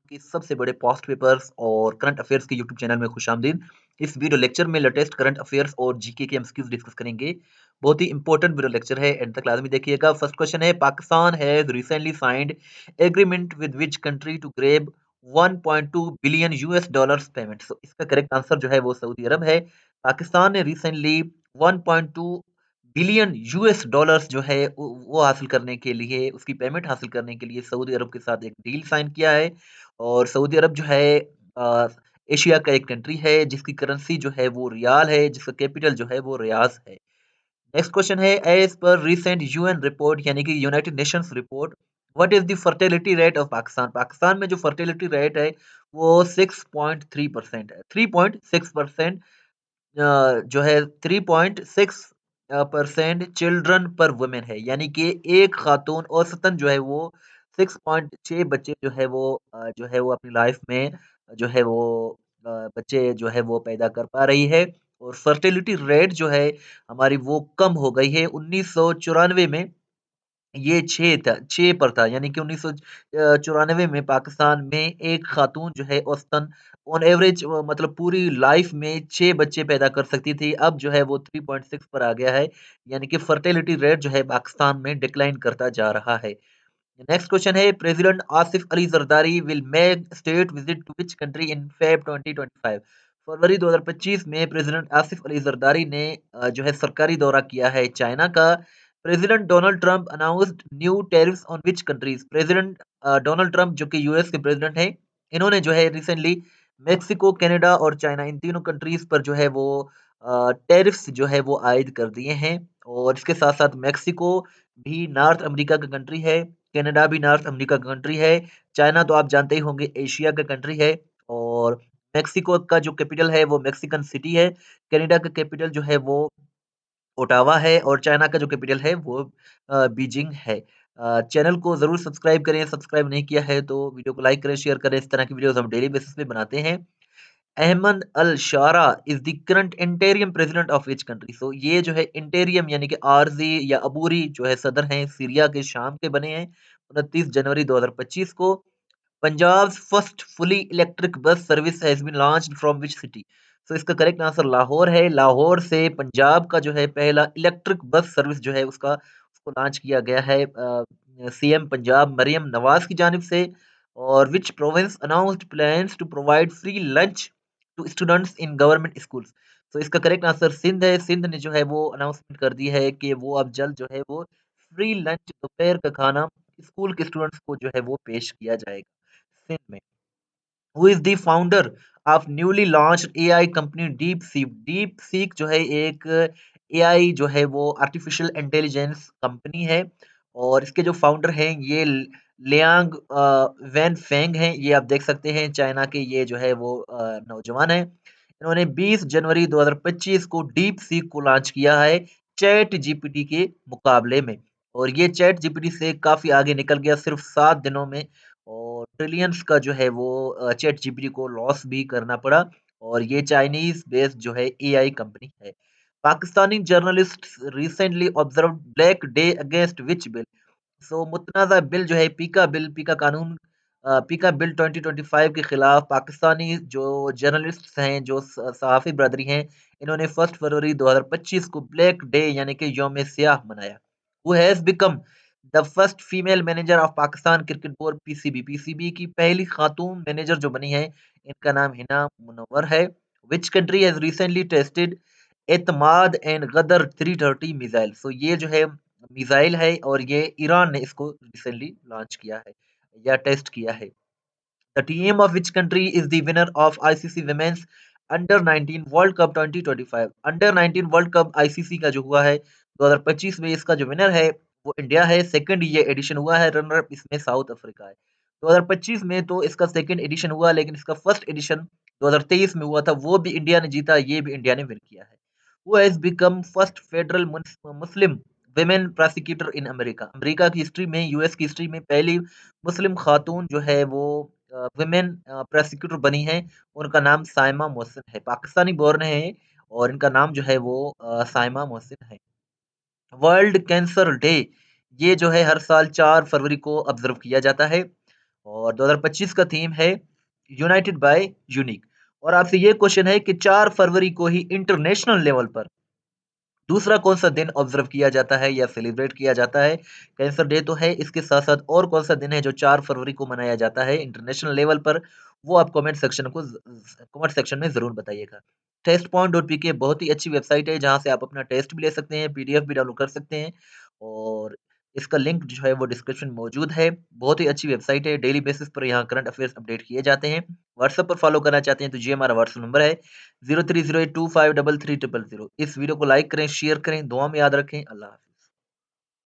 के सबसे बड़े पास्ट पेपर्स और करंट अफेयर्स के यूट्यूब चैनल में खुशामदीद। इस वीडियो लेक्चर में लेटेस्ट करंट अफेयर्स और जीके के एमसीक्यूज डिस्कस करेंगे। बहुत ही इंपॉर्टेंट वीडियो लेक्चर है, एंड तक लाजमी देखिएगा। फर्स्ट क्वेश्चन है, Pakistan has recently signed agreement with which country to grab 1.2 billion US dollars payment. So इसका करेक्ट आंसर जो है वो सऊदी अरब है। पाकिस्तान ने रिसेंटली 1.2 बिलियन यूएस डॉलर्स जो है वो हासिल करने के लिए, उसकी पेमेंट हासिल करने के लिए सऊदी अरब के साथ एक डील साइन किया है। और सऊदी अरब जो है अ, एशिया का एक कंट्री है जिसकी करेंसी जो है वो रियाल है, जिसका कैपिटल जो है वो रियाज है। नेक्स्ट क्वेश्चन है, as per recent UN report यानी कि United Nations report, what is the fertility rate of Pakistan. Pakistan में जो फर्टिलिटी रेट है वो 6.3% है। 3.6% जो है 3.6% चिल्ड्रन पर वुमेन है, यानी कि एक खातून औसतन जो है वो 6.6 बच्चे जो है वो अपनी लाइफ में जो है वो बच्चे जो है वो पैदा कर पा रही है। और फर्टिलिटी रेट जो है हमारी वो कम हो गई है। 1994 में ये 6 पर था, यानी कि 1994 में पाकिस्तान में एक खातून जो है औसतन ऑन एवरेज मतलब पूरी लाइफ में 6 बच्चे पैदा कर सकती थी। अब जो है वो 3.6 पर आ गया है, यानी कि फर्टिलिटी रेट जो है पाकिस्तान में डिक्लाइन करता जा रहा है। नेक्स्ट क्वेश्चन है, president Asif Ali Zardari will make state visit to which country in Feb 2025। फरवरी 2025 में प्रेसिडेंट आसिफ अली जरदारी ने जो है सरकारी दौरा किया है चाइना का। President Donald Trump announced new tariffs on which countries. President Donald Trump जो कि यूएस के प्रेसिडेंट हैं, इन्होंने जो है रिसेंटली मेक्सिको, कनाडा और चाइना, इन तीनों कंट्रीज पर जो है वो टैरिफ्स जो है वो आयद कर दिए हैं। और इसके साथ साथ मेक्सिको भी नॉर्थ अमेरिका का कंट्री है, कनाडा भी नॉर्थ अमेरिका का कंट्री है, चाइना तो आप जानते ही होंगे एशिया का कंट्री है। और मेक्सिको का जो कैपिटल है वो मेक्सिकन सिटी है, कनाडा का कैपिटल जो है वो ओटावा है, और चाइना का जो कैपिटल है वो बीजिंग है। चैनल को ज़रूर सब्सक्राइब करें, सब्सक्राइब नहीं किया है तो वीडियो को लाइक करें, शेयर करें। इस तरह की वीडियोस हम डेली बेसिस पे बनाते हैं। Ahmed al Sharaa is the current interim president of which country. So ये जो है इंटेरियम यानी कि आरजी या अबूरी जो है सदर हैं, सीरिया के शाम के बने हैं 29 जनवरी 2025 को। Punjab first fully electric bus service has been launched from which city. So इसका करेक्ट आंसर लाहौर है। लाहौर से पंजाब का जो है पहला इलेक्ट्रिक बस सर्विस जो है उसको लॉन्च किया गया है सीएम पंजाब मरियम नवाज की जानिब से। और which province announced plans to provide free lunch to students in government schools. तो इसका करेक्ट आंसर सिंध है। सिंध ने जो है वो अनाउंसमेंट कर दी है कि वो अब जल्द जो है वो फ्री लंच, दोपहर का खाना स्कूल के स्टूडेंट्स को जो है वो पेश किया जाएगा सिंध में। Who is the founder of newly launched AI company deep seek. Deep seek जो है एक एआई जो है वो आर्टिफिशियल इंटेलिजेंस कंपनी है। और इसके जो फाउंडर हैं ये लियांग वैन फेंग हैं। ये आप देख सकते हैं चाइना के ये जो है वो नौजवान हैं। इन्होंने 20 जनवरी 2025 को डीप सीक को लॉन्च किया है चैट जीपीटी के मुकाबले में। और ये चैट जीपीटी से काफी आगे निकल गया सिर्फ 7 दिनों में। और ट्रिलियंस का जो है वो चैट जीपीटी को लॉस भी करना पड़ा। और ये चाइनीज बेस्ड जो है एआई कंपनी है। Pakistani journalist recently observe black day against which bill. So मुतनाज़ा बिल जो है पीका बिल, पीका कानून, पीका बिल 2025 के खिलाफ पाकिस्तानी जो जर्नलिस्ट हैं, जो सहाफ़ी बरदरी हैं, इन्होंने 1 फरवरी 2025 को ब्लैक डे यानी कि यौम सियाह मनाया। Who has become the first female manager of Pakistan cricket board PCB. PCB की पहली खातून मैनेजर जो बनी है, इनका नाम हिना मुनव्वर है। Which country has recently tested एतमाद एंड गदर 330 मिसाइल। सो ये जो है मिसाइल है और ये ईरान ने इसको रिसेंटली लॉन्च किया है या टेस्ट किया है। The team of which country is the winner of ICC women's under 19 world cup 2025। Under 19 world cup ICC का जो हुआ है 2025 में, इसका जो विनर है वो इंडिया है। सेकंड ये एडिशन हुआ है, रनर अप इसमें साउथ अफ्रीका है। 2025 में तो इसका सेकंड एडिशन हुआ, लेकिन इसका फर्स्ट एडिशन 2023 में हुआ था, वो भी इंडिया ने जीता, ये भी इंडिया ने विन किया है। Who has become first federal Muslim women prosecutor in America. America की हिस्ट्री में, यूएस की हिस्ट्री में पहली मुस्लिम खातून जो है वो विमेन प्रोसिक्यूटर बनी है। उनका नाम साइमा मोहसिन है। पाकिस्तानी बोर्न है और इनका नाम जो है वो साइमा मोहसिन है। वर्ल्ड कैंसर डे ये जो है हर साल 4 फरवरी को ऑब्जर्व किया जाता है। और 2025 का थीम है यूनाइटेड बाय यूनिक। और आपसे ये क्वेश्चन है कि 4 फरवरी को ही इंटरनेशनल लेवल पर दूसरा कौन सा दिन ऑब्जर्व किया जाता है या सेलिब्रेट किया जाता है? कैंसर डे तो है, इसके साथ-साथ और कौन सा दिन है जो 4 फरवरी को मनाया जाता है इंटरनेशनल लेवल पर? वो आप कमेंट सेक्शन में ज़रूर बताइएगा। टेस्ट.पी के बहुत ही अच्छी वेबसाइट है जहाँ से आप अपना टेस्ट भी ले सकते हैं, पीडीएफ भी डाउनलोड कर सकते हैं और इसका लिंक जो है वो डिस्क्रिप्शन में मौजूद है। बहुत ही अच्छी वेबसाइट है, डेली बेसिस पर यहाँ करंट अफेयर्स अपडेट किए जाते हैं। व्हाट्सएप पर फॉलो करना चाहते हैं तो ये हमारा व्हाट्सएप नंबर है 0308253300। इस वीडियो को लाइक करें, शेयर करें, दुआ में याद रखें। अल्लाह हाफ़िज़।